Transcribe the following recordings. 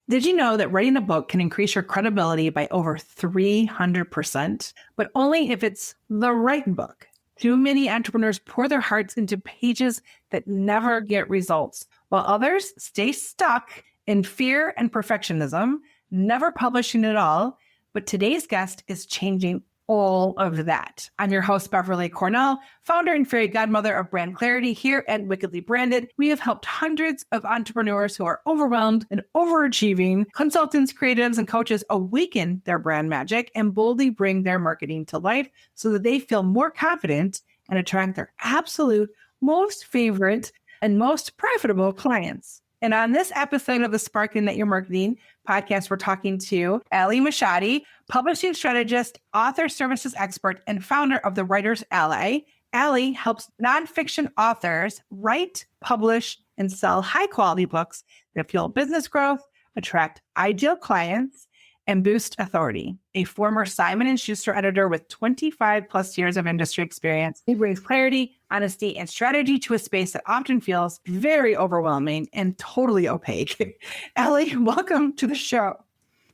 Did you know that writing a book can increase your credibility by over 300%, but only if it's the right book? Too many entrepreneurs pour their hearts into pages that never get results, while others stay stuck in fear and perfectionism, never publishing at all. But today's guest is changing all of that. I'm your host, Beverly Cornell, founder and fairy godmother of Brand Clarity. Here at Wickedly Branded, we have helped hundreds of entrepreneurs who are overwhelmed and overachieving. Consultants, creatives, and coaches awaken their brand magic and boldly bring their marketing to life so that they feel more confident and attract their absolute most favorite and most profitable clients. And on this episode of the Sparking That You're Marketing podcast, we're talking to Ally Machate, publishing strategist, author services expert, and founder of the Writers Ally. Ally helps nonfiction authors write, publish, and sell high-quality books that fuel business growth, attract ideal clients, and boost authority. A former Simon & Schuster editor with 25 plus years of industry experience, he brings clarity, honesty, and strategy to a space that often feels very overwhelming and totally opaque. Ally, welcome to the show.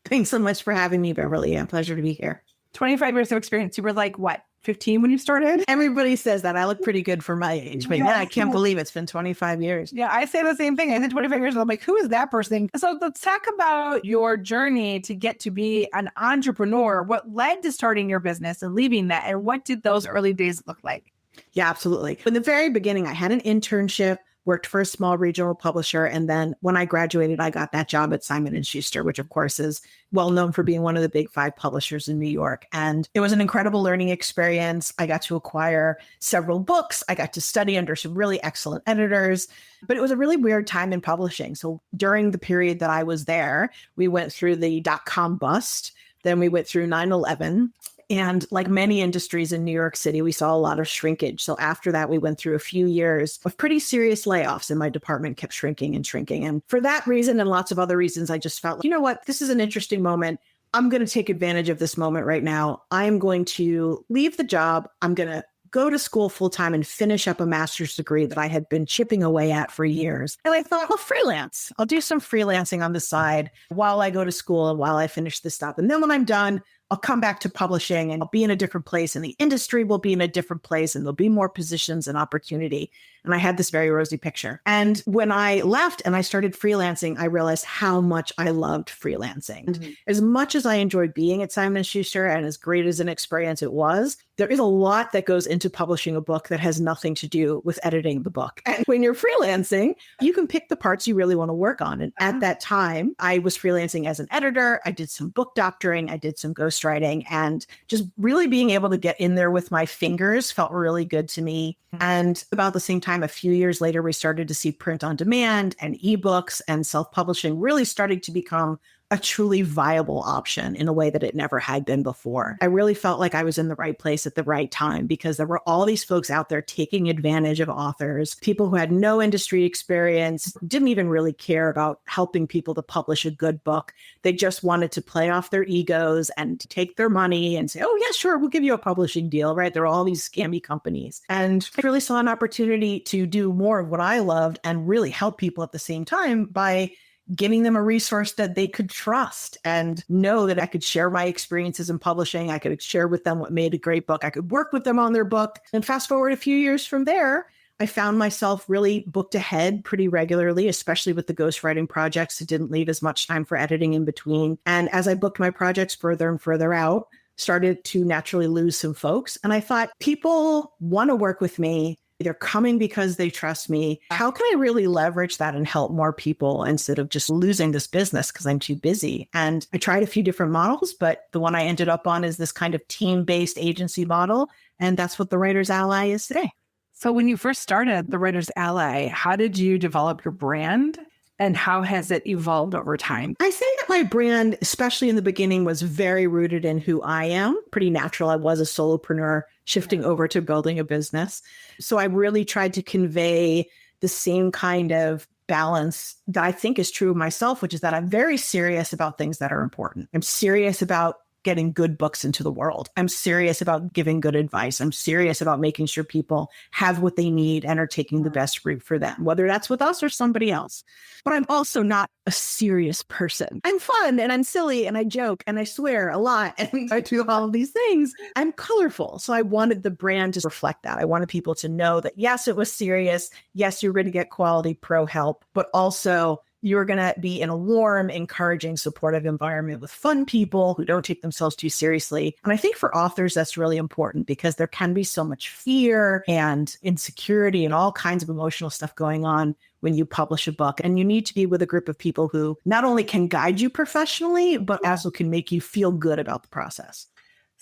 Thanks so much for having me, Beverly. A pleasure to be here. 25 years of experience. You were like, what, 15 when you started? Everybody says that. I look pretty good for my age, but yeah, I can't believe it's been 25 years. Yeah, I say the same thing. I said 25 years old. I'm like, who is that person? So let's talk about your journey to get to be an entrepreneur. What led to starting your business and leaving that? And what did those early days look like? Yeah, absolutely. In the very beginning, I had an internship, worked for a small regional publisher. And then when I graduated, I got that job at Simon & Schuster, which of course is well known for being one of the big 5 publishers in New York. And it was an incredible learning experience. I got to acquire several books. I got to study under some really excellent editors, but it was a really weird time in publishing. So during the period that I was there, we went through the dot-com bust. Then we went through 9/11. And like many industries in New York City, we saw a lot of shrinkage. So after that, we went through a few years of pretty serious layoffs, and my department kept shrinking and shrinking. And for that reason and lots of other reasons, I just felt, you know what, this is an interesting moment. I'm going to take advantage of this moment right now. I'm going to leave the job. I'm going to go to school full time and finish up a master's degree that I had been chipping away at for years. And I thought, well, freelance. I'll do some freelancing on the side while I go to school and while I finish this stuff. And then when I'm done, I'll come back to publishing and I'll be in a different place and the industry will be in a different place and there'll be more positions and opportunity. And I had this very rosy picture. And when I left and I started freelancing, I realized how much I loved freelancing. Mm-hmm. As much as I enjoyed being at Simon & Schuster and as great as an experience it was, there is a lot that goes into publishing a book that has nothing to do with editing the book. And when you're freelancing, you can pick the parts you really want to work on. And at that time, I was freelancing as an editor. I did some book doctoring. I did some ghostwriting, and just really being able to get in there with my fingers felt really good to me. And about the same time, a few years later, we started to see print on demand and ebooks and self-publishing really starting to become a truly viable option in a way that it never had been before. I really felt like I was in the right place at the right time because there were all these folks out there taking advantage of authors, people who had no industry experience, didn't even really care about helping people to publish a good book. They just wanted to play off their egos and take their money and say, oh yeah, sure, we'll give you a publishing deal, right? There are all these scammy companies. And I really saw an opportunity to do more of what I loved and really help people at the same time by giving them a resource that they could trust and know that I could share my experiences in publishing. I could share with them what made a great book. I could work with them on their book. And fast forward a few years from there, I found myself really booked ahead pretty regularly, especially with the ghostwriting projects. It didn't leave as much time for editing in between. And as I booked my projects further and further out, started to naturally lose some folks. And I thought, people want to work with me. They're coming because they trust me. How can I really leverage that and help more people instead of just losing this business because I'm too busy? And I tried a few different models, but the one I ended up on is this kind of team-based agency model. And that's what the Writers Ally is today. So when you first started the Writers Ally, how did you develop your brand? And how has it evolved over time? I say that my brand, especially in the beginning, was very rooted in who I am. Pretty natural. I was a solopreneur shifting over to building a business. So I really tried to convey the same kind of balance that I think is true of myself, which is that I'm very serious about things that are important. I'm serious about getting good books into the world. I'm serious about giving good advice. I'm serious about making sure people have what they need and are taking the best route for them, whether that's with us or somebody else. But I'm also not a serious person. I'm fun and I'm silly and I joke and I swear a lot and I do all of these things. I'm colorful. So I wanted the brand to reflect that. I wanted people to know that, yes, it was serious. Yes, you're going to get quality pro help, but also you're going to be in a warm, encouraging, supportive environment with fun people who don't take themselves too seriously. And I think for authors, that's really important because there can be so much fear and insecurity and all kinds of emotional stuff going on when you publish a book. And you need to be with a group of people who not only can guide you professionally, but also can make you feel good about the process.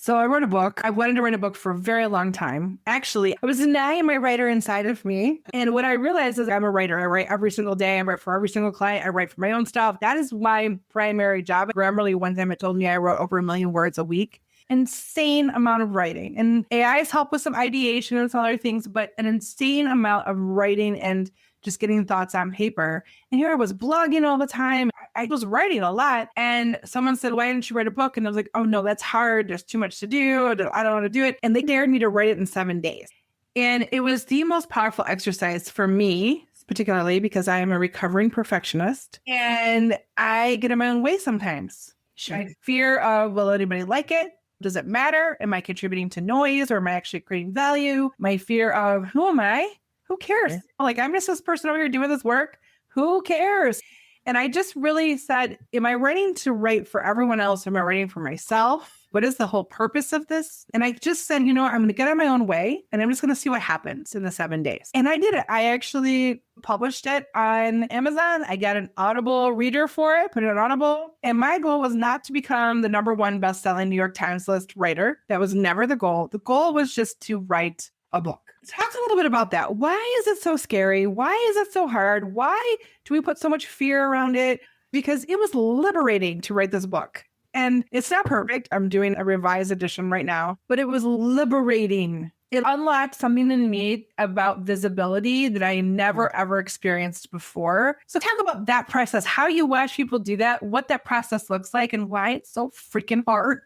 So I wrote a book. I wanted to write a book for a very long time. Actually, I was denying my writer inside of me. And what I realized is I'm a writer. I write every single day. I write for every single client. I write for my own stuff. That is my primary job. Grammarly one time it told me I wrote over 1 million words a week. Insane amount of writing. And AI's help with some ideation and some other things, but an insane amount of writing and just getting thoughts on paper. And here I was blogging all the time. I was writing a lot. And someone said, why didn't you write a book? And I was like, oh no, that's hard. There's too much to do. I don't want to do it. And they dared me to write it in 7 days. And it was the most powerful exercise for me, particularly because I am a recovering perfectionist and I get in my own way sometimes. Sure. My fear of, will anybody like it? Does it matter? Am I contributing to noise or am I actually creating value? My fear of, who am I? Who cares? Yeah. Like, I'm just this person over here doing this work. Who cares? And I just really said, am I writing to write for everyone else? Am I writing for myself? What is the whole purpose of this? And I just said, you know what? I'm going to get out of my own way and I'm just going to see what happens in the 7 days. And I did it. I actually published it on Amazon. I got an Audible reader for it, put it on Audible. And my goal was not to become the #1 best-selling New York Times list writer. That was never the goal. The goal was just to write a book. Talk a little bit about that. Why is it so scary? Why is it so hard? Why do we put so much fear around it? Because it was liberating to write this book. And it's not perfect. I'm doing a revised edition right now, but it was liberating. It unlocked something in me about visibility that I never, ever experienced before. So talk about that process, how you watch people do that, what that process looks like, and why it's so freaking hard.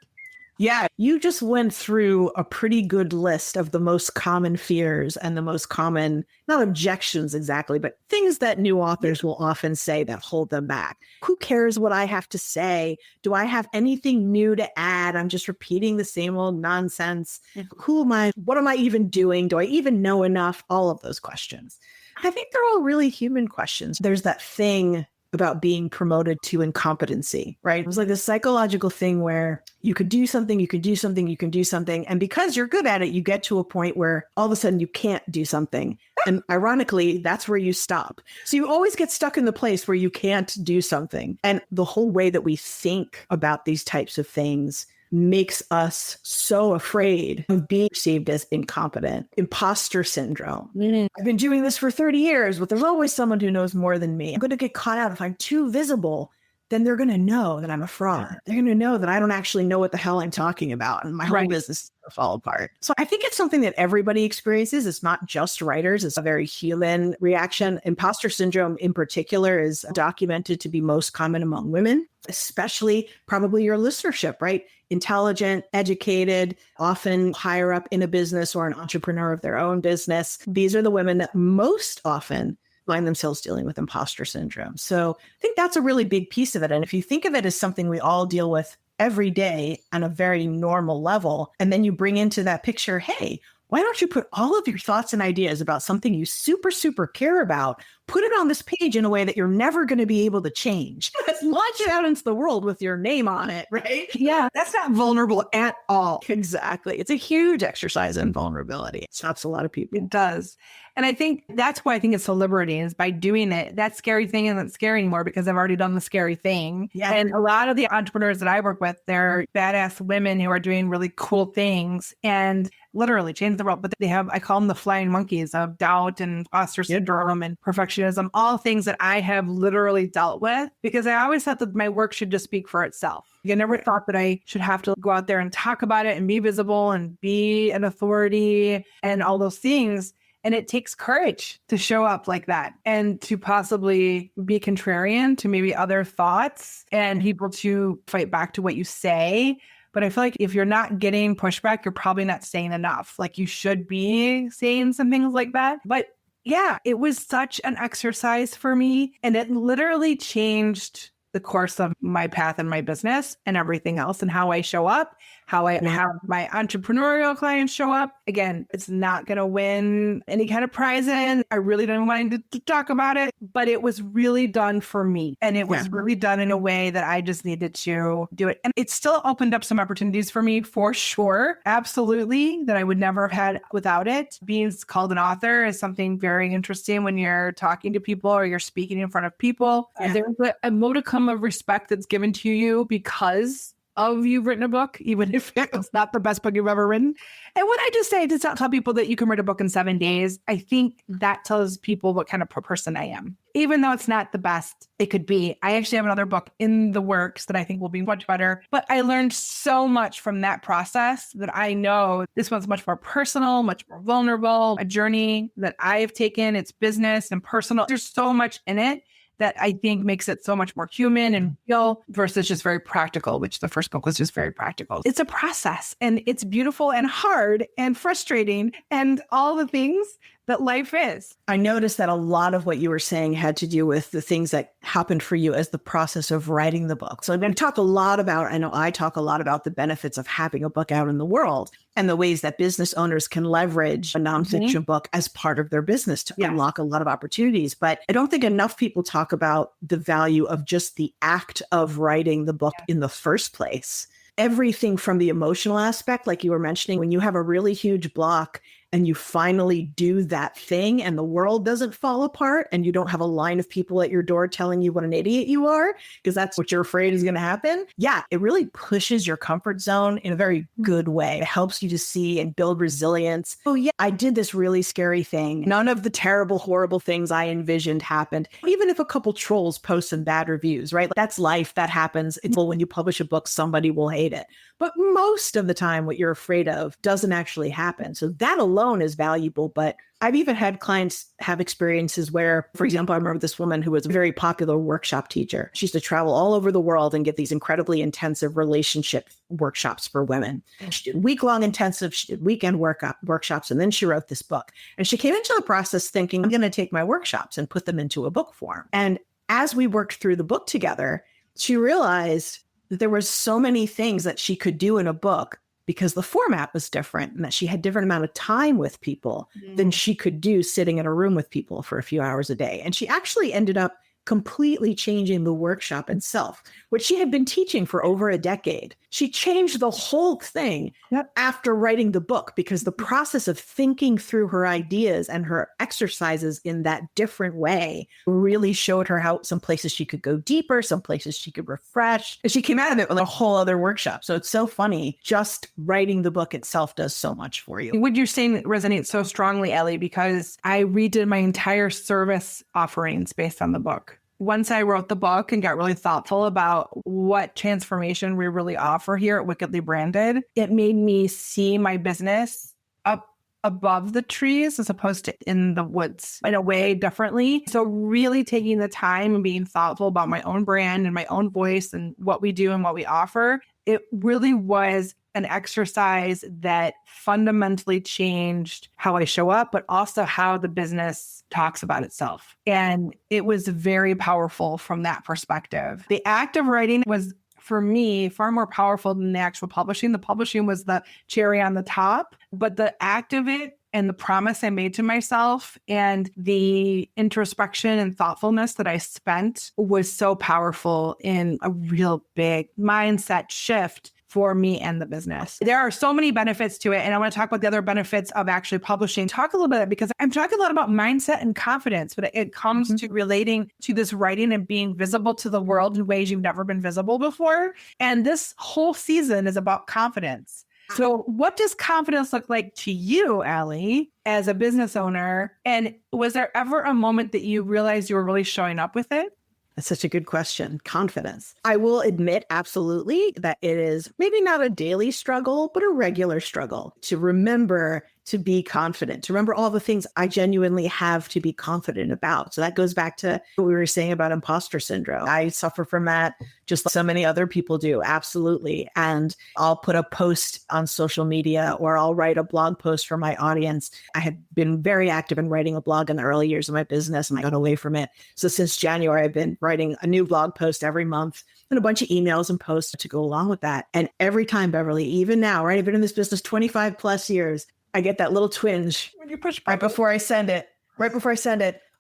Yeah, you just went through a pretty good list of the most common fears and the most common, not objections exactly, but things that new authors will often say that hold them back. Who cares what I have to say? Do I have anything new to add? I'm just repeating the same old nonsense. Who am I? What am I even doing? Do I even know enough? All of those questions. I think they're all really human questions. There's that thing about being promoted to incompetency, right? It was like this psychological thing where you could do something, you can do something, you can do something. And because you're good at it, you get to a point where all of a sudden you can't do something. And ironically, that's where you stop. So you always get stuck in the place where you can't do something. And the whole way that we think about these types of things makes us so afraid of being perceived as incompetent. Imposter syndrome. I've been doing this for 30 years, but there's always someone who knows more than me. I'm going to get caught out if I'm too visible. Then they're going to know that I'm a fraud. They're going to know that I don't actually know what the hell I'm talking about. And my whole business is going to fall apart. So I think it's something that everybody experiences. It's not just writers. It's a very human reaction. Imposter syndrome in particular is documented to be most common among women, especially probably your listenership, right? Intelligent, educated, often higher up in a business or an entrepreneur of their own business. These are the women that most often find themselves dealing with imposter syndrome. So I think that's a really big piece of it. And if you think of it as something we all deal with every day on a very normal level, and then you bring into that picture, hey, why don't you put all of your thoughts and ideas about something you super, super care about, put it on this page in a way that you're never going to be able to change. Let's launch it out into the world with your name on it, right? Yeah, that's not vulnerable at all. Exactly. It's a huge exercise in vulnerability. It stops a lot of people. It does. And I think that's why I think it's so liberating is by doing it. That scary thing isn't scary anymore because I've already done the scary thing. Yeah. And a lot of the entrepreneurs that I work with, they're badass women who are doing really cool things and literally change the world. But they have, I call them the flying monkeys of doubt and imposter syndrome and perfectionism, all things that I have literally dealt with because I always thought that my work should just speak for itself. I never thought that I should have to go out there and talk about it and be visible and be an authority and all those things. And it takes courage to show up like that and to possibly be contrarian to maybe other thoughts and people to fight back to what you say. But I feel like if you're not getting pushback, you're probably not saying enough. Like you should be saying some things like that. But yeah, it was such an exercise for me. And it literally changed the course of my path and my business and everything else and how I show up, how I have my entrepreneurial clients show up. Again, it's not going to win any kind of prize in. I really don't want to talk about it, but it was really done for me. And it was really done in a way that I just needed to do it. And it still opened up some opportunities for me for sure. Absolutely. That I would never have had without it. Being called an author is something very interesting when you're talking to people or you're speaking in front of people. There's a modicum of respect that's given to you because of you've written a book, even if it's not the best book you've ever written. And when I just say to tell people that you can write a book in 7 days, I think that tells people what kind of person I am. Even though it's not the best it could be. I actually have another book in the works that I think will be much better. But I learned so much from that process that I know this one's much more personal, much more vulnerable, a journey that I've taken. It's business and personal. There's so much in it that I think makes it so much more human and real versus just very practical, which the first book was just very practical. It's a process and it's beautiful and hard and frustrating and all the things that life is. I noticed that a lot of what you were saying had to do with the things that happened for you as the process of writing the book. So I'm going to talk a lot about, I know I talk a lot about the benefits of having a book out in the world and the ways that business owners can leverage a nonfiction book as part of their business to unlock a lot of opportunities. But I don't think enough people talk about the value of just the act of writing the book in the first place. Everything from the emotional aspect, like you were mentioning, when you have a really huge block and you finally do that thing and the world doesn't fall apart and you don't have a line of people at your door telling you what an idiot you are, because that's what you're afraid is going to happen. Yeah, it really pushes your comfort zone in a very good way. It helps you to see and build resilience. Oh yeah, I did this really scary thing. None of the terrible, horrible things I envisioned happened. Even if a couple trolls post some bad reviews, right? That's life. That happens. It's when you publish a book, somebody will hate it. But most of the time, what you're afraid of doesn't actually happen. So that alone is valuable. But I've even had clients have experiences where, for example, I remember this woman who was a very popular workshop teacher. She used to travel all over the world and get these incredibly intensive relationship workshops for women. She did week-long intensive, she did weekend workshops, and then she wrote this book. And she came into the process thinking, I'm going to take my workshops and put them into a book form. And as we worked through the book together, she realized that there were so many things that she could do in a book because the format was different and that she had different amount of time with people than she could do sitting in a room with people for a few hours a day. And she actually ended up completely changing the workshop itself, which she had been teaching for over a decade. She changed the whole thing after writing the book because the process of thinking through her ideas and her exercises in that different way really showed her how some places she could go deeper, some places she could refresh. And she came out of it with a whole other workshop. So it's so funny. Just writing the book itself does so much for you. What you're saying resonates so strongly, Ally, because I redid my entire service offerings based on the book. Once I wrote the book and got really thoughtful about what transformation we really offer here at Wickedly Branded, it made me see my business up above the trees as opposed to in the woods in a way differently. So really taking the time and being thoughtful about my own brand and my own voice and what we do and what we offer, it really was an exercise that fundamentally changed how I show up, but also how the business talks about itself. And it was very powerful from that perspective. The act of writing was, for me, far more powerful than the actual publishing. The publishing was the cherry on the top, but the act of it and the promise I made to myself and the introspection and thoughtfulness that I spent was so powerful in a real big mindset shift for me and the business. There are so many benefits to it. And I want to talk about the other benefits of actually publishing. Talk a little bit because I'm talking a lot about mindset and confidence, but it comes to relating to this writing and being visible to the world in ways you've never been visible before. And this whole season is about confidence. So what does confidence look like to you, Ally, as a business owner? And was there ever a moment that you realized you were really showing up with it? That's such a good question. Confidence. I will admit absolutely that it is maybe not a daily struggle, but a regular struggle to remember to be confident, to remember all the things I genuinely have to be confident about. So that goes back to what we were saying about imposter syndrome. I suffer from that just like so many other people do. Absolutely. And I'll put a post on social media or I'll write a blog post for my audience. I had been very active in writing a blog in the early years of my business and I got away from it. So since January, I've been writing a new blog post every month and a bunch of emails and posts to go along with that. And every time, Beverly, even now, right? I've been in this business 25 plus years. I get that little twinge when you push right before I send it.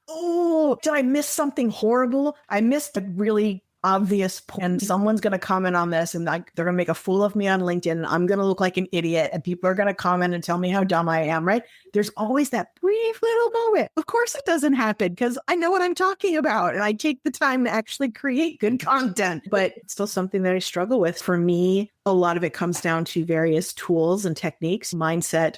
Oh, did I miss something horrible? I missed a really obvious point. And someone's going to comment on this and they're going to make a fool of me on LinkedIn. And I'm going to look like an idiot and people are going to comment and tell me how dumb I am, right? There's always that brief little moment. Of course it doesn't happen because I know what I'm talking about and I take the time to actually create good content, but it's still something that I struggle with. For me, a lot of it comes down to various tools and techniques. Mindset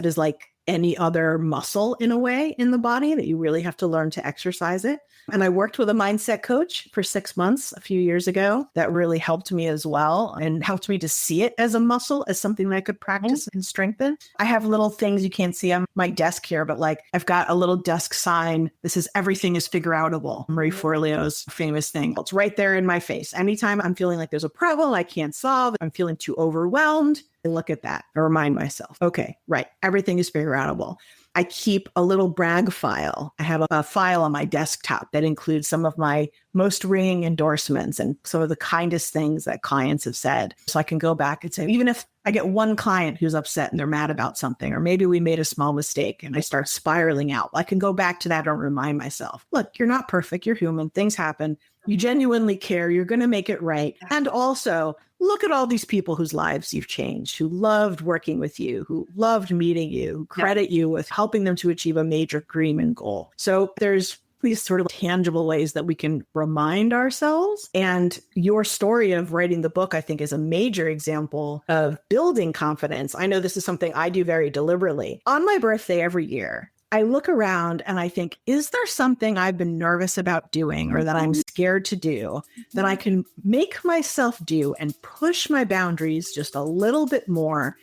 is like any other muscle in a way in the body that you really have to learn to exercise it. And I worked with a mindset coach for 6 months a few years ago that really helped me as well and helped me to see it as a muscle, as something that I could practice and strengthen. I have little things you can't see on my desk here, but like I've got a little desk sign. This is everything is figure outable. Marie Forleo's famous thing. It's right there in my face. Anytime I'm feeling like there's a problem I can't solve, I'm feeling too overwhelmed, I look at that and remind myself, okay, right. Everything is figure outable. I keep a little brag file. I have a file on my desktop that includes some of my most ringing endorsements and some of the kindest things that clients have said. So I can go back and say, even if I get one client who's upset and they're mad about something, or maybe we made a small mistake and I start spiraling out, I can go back to that and remind myself, look, you're not perfect. You're human. Things happen. You genuinely care. You're going to make it right. And also, look at all these people whose lives you've changed, who loved working with you, who loved meeting you, who credit you with helping them to achieve a major dream and goal. So there's these sort of tangible ways that we can remind ourselves. And your story of writing the book, I think, is a major example of building confidence. I know this is something I do very deliberately. On my birthday every year, I look around and I think, is there something I've been nervous about doing or that I'm scared to do that I can make myself do and push my boundaries just a little bit more?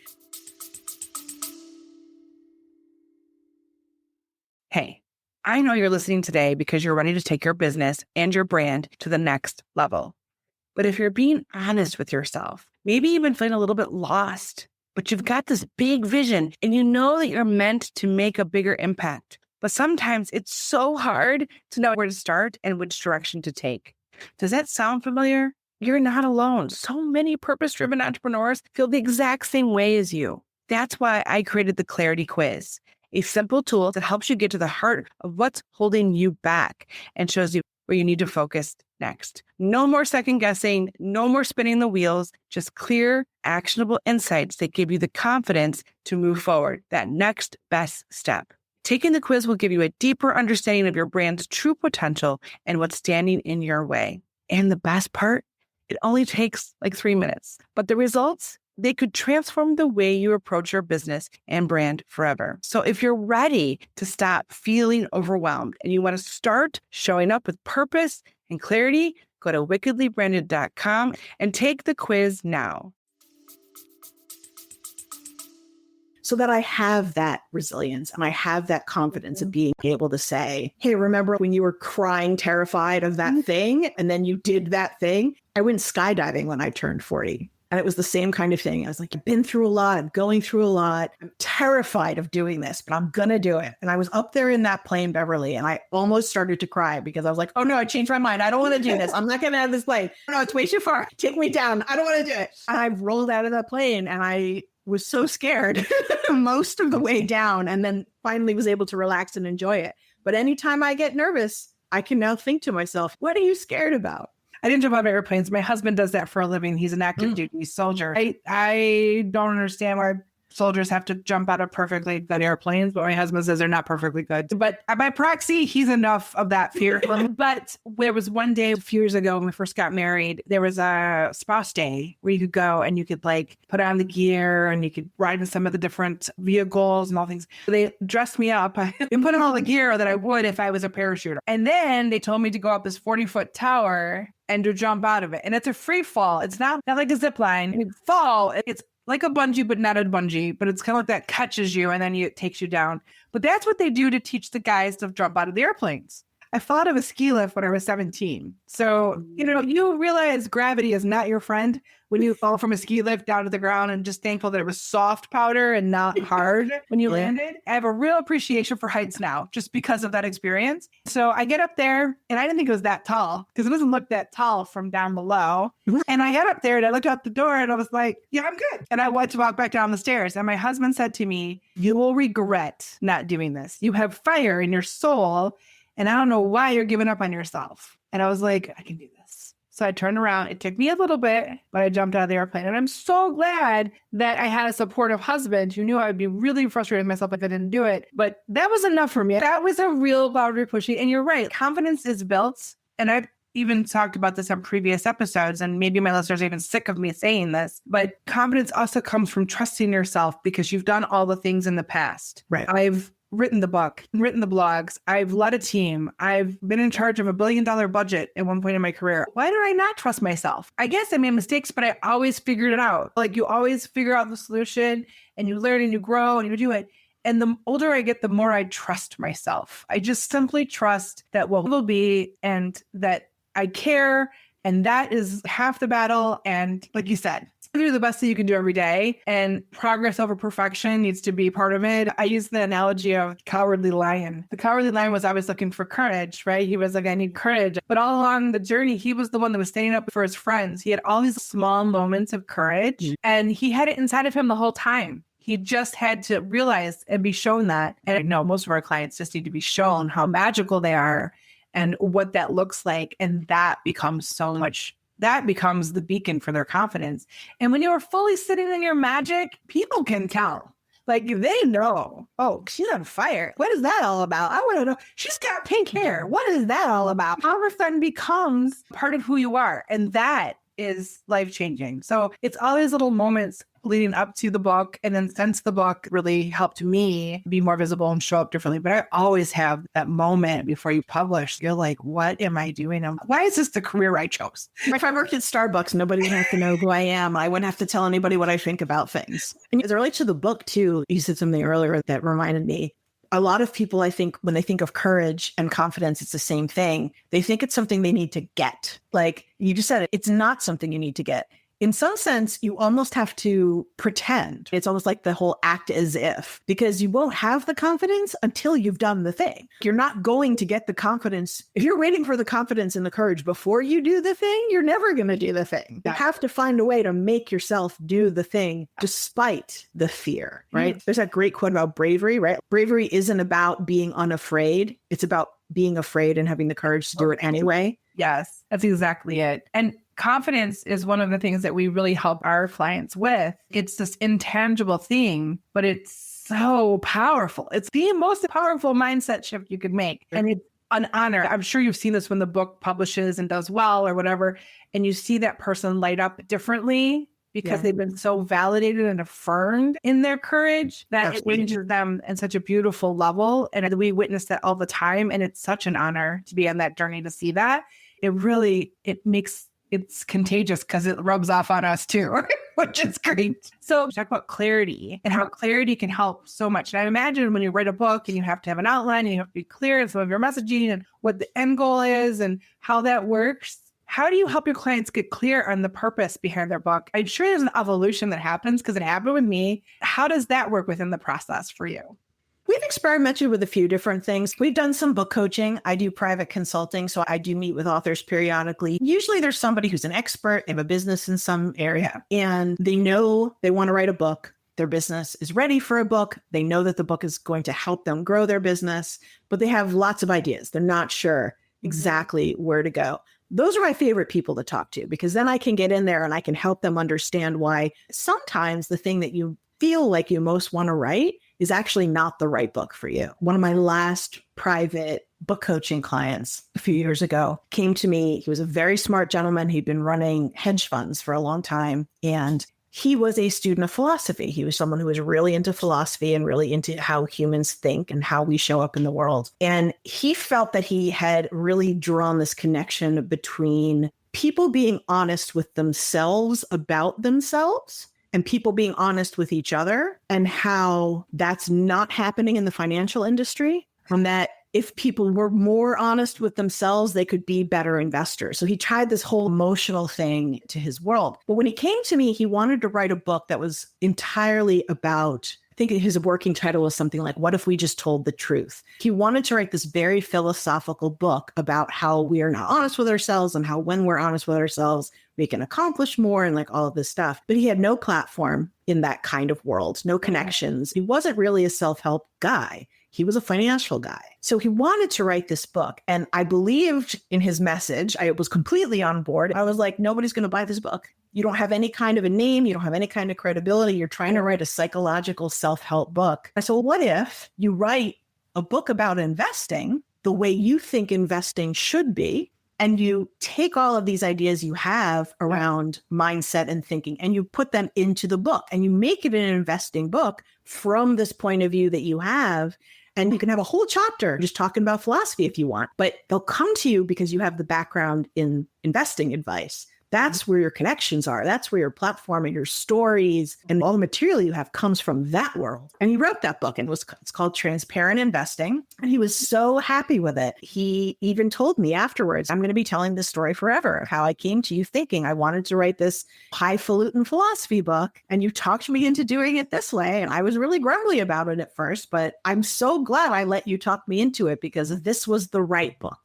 Hey, I know you're listening today because you're ready to take your business and your brand to the next level. But if you're being honest with yourself, maybe even feeling a little bit lost, but you've got this big vision and you know that you're meant to make a bigger impact. But sometimes it's so hard to know where to start and which direction to take. Does that sound familiar? You're not alone. So many purpose-driven entrepreneurs feel the exact same way as you. That's why I created the Clarity Quiz, a simple tool that helps you get to the heart of what's holding you back and shows you where you need to focus next. No more second guessing, no more spinning the wheels, just clear, actionable insights that give you the confidence to move forward, that next best step. Taking the quiz will give you a deeper understanding of your brand's true potential and what's standing in your way. And the best part, it only takes like 3 minutes, but the results, they could transform the way you approach your business and brand forever. So if you're ready to stop feeling overwhelmed and you want to start showing up with purpose and clarity, go to wickedlybranded.com and take the quiz now. So that I have that resilience and I have that confidence of being able to say, hey, remember when you were crying, terrified of that thing, and then you did that thing? I went skydiving when I turned 40. And it was the same kind of thing. I was like, I've been through a lot. I'm going through a lot. I'm terrified of doing this, but I'm going to do it. And I was up there in that plane, Beverly, and I almost started to cry because I was like, oh no, I changed my mind. I don't want to do this. I'm not going to have this plane. No, it's way too far. Take me down. I don't want to do it. And I rolled out of that plane and I was so scared most of the way down and then finally was able to relax and enjoy it. But anytime I get nervous, I can now think to myself, what are you scared about? I didn't jump out of airplanes. My husband does that for a living. He's an active duty soldier. I don't understand why soldiers have to jump out of perfectly good airplanes, but my husband says they're not perfectly good. But by proxy, he's enough of that fear. But there was one day a few years ago when we first got married, there was a spouse day where you could go and you could like put on the gear and you could ride in some of the different vehicles and all things. They dressed me up and put on all the gear that I would if I was a parachuter. And then they told me to go up this 40-foot tower and to jump out of it. And it's a free fall. It's not like a zip line. You fall. It's like a bungee, but not a bungee, but it's kind of like that catches you and then it takes you down. But that's what they do to teach the guys to jump out of the airplanes. I thought of a ski lift when I was 17. So, you realize gravity is not your friend when you fall from a ski lift down to the ground, and just thankful that it was soft powder and not hard when you landed. I have a real appreciation for heights now just because of that experience. So I get up there and I didn't think it was that tall because it doesn't look that tall from down below. And I got up there and I looked out the door and I was like, yeah, I'm good. And I went to walk back down the stairs. And my husband said to me, you will regret not doing this. You have fire in your soul. And I don't know why you're giving up on yourself. And I was like, I can do this. So I turned around. It took me a little bit, but I jumped out of the airplane. And I'm so glad that I had a supportive husband who knew I would be really frustrated with myself if I didn't do it. But that was enough for me. That was a real boundary pushing. And you're right. Confidence is built. And I've even talked about this on previous episodes, and maybe my listeners are even sick of me saying this, but confidence also comes from trusting yourself because you've done all the things in the past. Right. I've written the book, written the blogs. I've led a team. I've been in charge of $1 billion budget at one point in my career. Why did I not trust myself? I guess I made mistakes, but I always figured it out. Like, you always figure out the solution and you learn and you grow and you do it. And the older I get, the more I trust myself. I just simply trust that what will be and that I care. And that is half the battle. And like you said, do the best that you can do every day, and progress over perfection needs to be part of it. I use the analogy of cowardly lion. The cowardly lion was always looking for courage, right? He was like, I need courage. But all along the journey, he was the one that was standing up for his friends. He had all these small moments of courage, and he had it inside of him the whole time. He just had to realize and be shown that. And I know most of our clients just need to be shown how magical they are and what that looks like. And that becomes that becomes the beacon for their confidence. And when you're fully sitting in your magic, people can tell. Like, they know, oh, she's on fire. What is that all about? I want to know. She's got pink hair. What is that all about? All of a sudden becomes part of who you are. And that is life-changing. So it's all these little moments leading up to the book. And then since the book really helped me be more visible and show up differently. But I always have that moment before you publish. You're like, what am I doing? Why is this the career I chose? If I worked at Starbucks, nobody would have to know who I am. I wouldn't have to tell anybody what I think about things. And as it relates to the book too, you said something earlier that reminded me. A lot of people, I think, when they think of courage and confidence, it's the same thing. They think it's something they need to get. Like you just said, it's not something you need to get. In some sense, you almost have to pretend. It's almost like the whole act as if, because you won't have the confidence until you've done the thing. You're not going to get the confidence. If you're waiting for the confidence and the courage before you do the thing, you're never going to do the thing. You have to find a way to make yourself do the thing despite the fear, right? Mm-hmm. There's that great quote about bravery, right? Bravery isn't about being unafraid. It's about being afraid and having the courage to do it anyway. Yes, that's exactly it. And confidence is one of the things that we really help our clients with. It's this intangible thing, but it's so powerful. It's the most powerful mindset shift you could make. And it's an honor. I'm sure you've seen this when the book publishes and does well or whatever, and you see that person light up differently because they've been so validated and affirmed in their courage that it changes them in such a beautiful level. And we witness that all the time. And it's such an honor to be on that journey to see that. It's contagious because it rubs off on us too, which is great. So talk about clarity and how clarity can help so much. And I imagine when you write a book and you have to have an outline and you have to be clear in some of your messaging and what the end goal is and how that works. How do you help your clients get clear on the purpose behind their book? I'm sure there's an evolution that happens because it happened with me. How does that work within the process for you? We've experimented with a few different things. We've done some book coaching. I do private consulting, so I do meet with authors periodically. Usually there's somebody who's an expert, they have a business in some area, and they know they want to write a book. Their business is ready for a book. They know that the book is going to help them grow their business, but they have lots of ideas. They're not sure exactly where to go. Those are my favorite people to talk to because then I can get in there and I can help them understand why sometimes the thing that you feel like you most want to write is actually not the right book for you. One of my last private book coaching clients a few years ago came to me. He was a very smart gentleman. He'd been running hedge funds for a long time. And he was a student of philosophy. He was someone who was really into philosophy and really into how humans think and how we show up in the world. And he felt that he had really drawn this connection between people being honest with themselves about themselves and people being honest with each other, and how that's not happening in the financial industry, and that if people were more honest with themselves, they could be better investors. So he tried this whole emotional thing to his world. But when he came to me, he wanted to write a book that was entirely about, I think his working title was something like, "What if we just told the truth?" He wanted to write this very philosophical book about how we are not honest with ourselves and how when we're honest with ourselves, we can accomplish more and like all of this stuff. But he had no platform in that kind of world, no connections. He wasn't really a self-help guy. He was a financial guy. So he wanted to write this book. And I believed in his message. I was completely on board. I was like, nobody's going to buy this book. You don't have any kind of a name. You don't have any kind of credibility. You're trying to write a psychological self-help book. I said, well, what if you write a book about investing the way you think investing should be, and you take all of these ideas you have around mindset and thinking, and you put them into the book, and you make it an investing book from this point of view that you have. And you can have a whole chapter just talking about philosophy if you want, but they'll come to you because you have the background in investing advice. That's where your connections are. That's where your platform and your stories and all the material you have comes from that world. And he wrote that book, and it's called Transparent Investing. And he was so happy with it. He even told me afterwards, "I'm going to be telling this story forever, how I came to you thinking I wanted to write this highfalutin philosophy book. And you talked me into doing it this way. And I was really grumbly about it at first, but I'm so glad I let you talk me into it because this was the right book."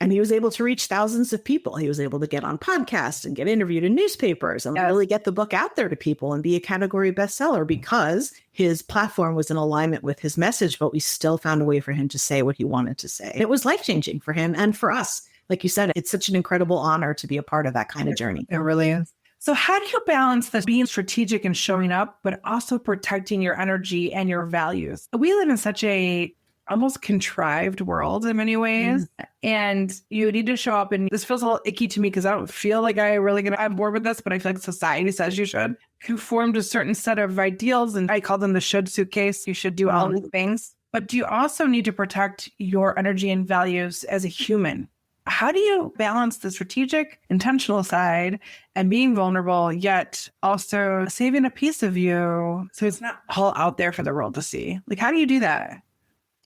And he was able to reach thousands of people. He was able to get on podcasts and get interviewed in newspapers and really get the book out there to people and be a category bestseller because his platform was in alignment with his message, but we still found a way for him to say what he wanted to say. It was life-changing for him and for us. Like you said, it's such an incredible honor to be a part of that kind of journey. It really is. So how do you balance this being strategic and showing up, but also protecting your energy and your values? We live in such a almost contrived world in many ways. And you need to show up. And this feels a little icky to me because I don't feel like I really get on board with this, but I feel like society says you should. You formed a certain set of ideals, and I call them the should suitcase. You should do all these things. But do you also need to protect your energy and values as a human? How do you balance the strategic, intentional side and being vulnerable, yet also saving a piece of you so it's not all out there for the world to see? Like, how do you do that?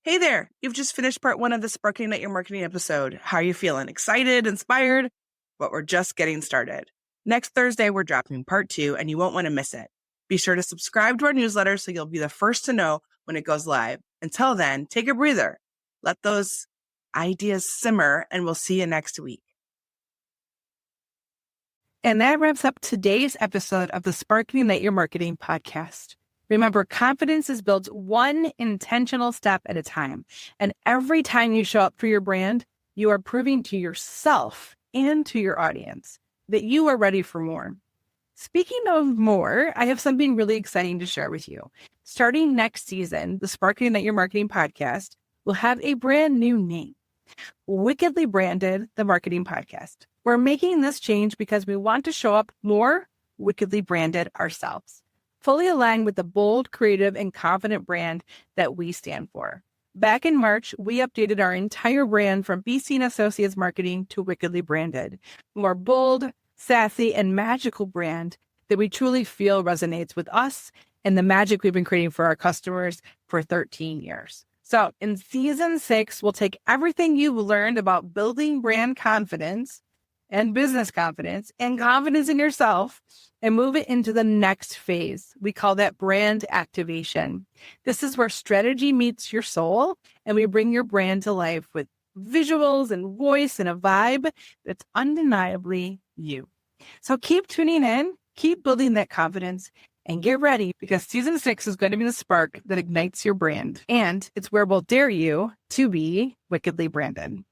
Hey there, you've just finished part 1 of the Sparking At Your Marketing episode. How are you feeling? Excited? Inspired? But we're just getting started. Next Thursday, we're dropping part 2, and you won't want to miss it. Be sure to subscribe to our newsletter so you'll be the first to know when it goes live. Until then, take a breather. Let those ideas simmer, and we'll see you next week. And that wraps up today's episode of the Sparking At Your Marketing podcast. Remember, confidence is built one intentional step at a time. And every time you show up for your brand, you are proving to yourself and to your audience that you are ready for more. Speaking of more, I have something really exciting to share with you. Starting next season, the Sparking At Your Marketing podcast will have a brand new name, Wickedly Branded, the Marketing Podcast. We're making this change because we want to show up more wickedly branded ourselves, fully aligned with the bold, creative, and confident brand that we stand for. Back in March, we updated our entire brand from BC & Associates Marketing to Wickedly Branded, more bold, sassy, and magical brand that we truly feel resonates with us and the magic we've been creating for our customers for 13 years. So in season 6, we'll take everything you've learned about building brand confidence and business confidence and confidence in yourself and move it into the next phase. We call that brand activation. This is where strategy meets your soul, and we bring your brand to life with visuals and voice and a vibe that's undeniably you. So keep tuning in, keep building that confidence, and get ready because season 6 is going to be the spark that ignites your brand. And it's where we'll dare you to be wickedly branded.